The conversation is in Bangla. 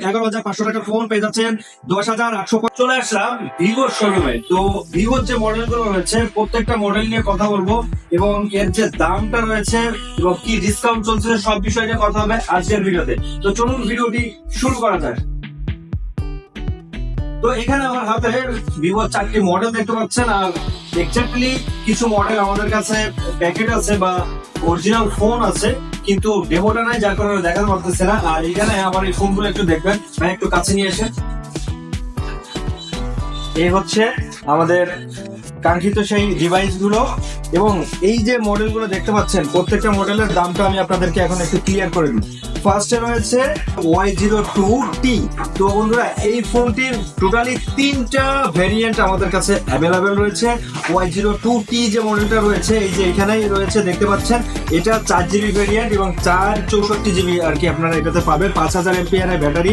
11,500 টাকার ফোন পেয়ে যাচ্ছেন 10,800। চলে আসলাম ভিভোর শোরুমে। তো ভিভোর যে মডেল গুলো রয়েছে প্রত্যেকটা মডেল নিয়ে কথা বলবো এবং এর যে দামটা রয়েছে এবং কি ডিসকাউন্ট চলছে সব বিষয় নিয়ে কথা হবে আজকের ভিডিওতে। তো চলুন ভিডিওটি শুরু করা যাক। তো এখানে আমার হাতে ভিভোর 4টি মডেল দেখতে পাচ্ছেন, আর এক্স্যাক্টলি কিছু মডেল আমাদের কাছে প্যাকেট আছে বা অরিজিনাল ফোন আছে, কিন্তু ডেমোটা নাই, যার কারণে দেখাতে পারতেছে না। আর এখানে আমার এই ফোনগুলো একটু দেখবেন, ভাই একটু কাছে নিয়ে এসে। এই হচ্ছে আমাদের কাঙ্ক্ষিত সেই ডিভাইস গুলো এবং এই যে মডেল গুলো দেখতে পাচ্ছেন প্রত্যেকটা মডেলের দামটা আমি আপনাদেরকে এখন একটু ক্লিয়ার করে দিই। ফার্স্টে রয়েছে Y02T। তো বন্ধুরা এই ফোনটির টোটালি 3টা ভেরিয়েন্ট আমাদের কাছে অ্যাভেলেবেল রয়েছে। Y02T যে মডেলটা রয়েছে এই যে এখানেই রয়েছে দেখতে পাচ্ছেন, এটা 4GB ভেরিয়েন্ট এবং 464GB আর কি আপনারা এটাতে পাবেন। 5000 mAh ব্যাটারি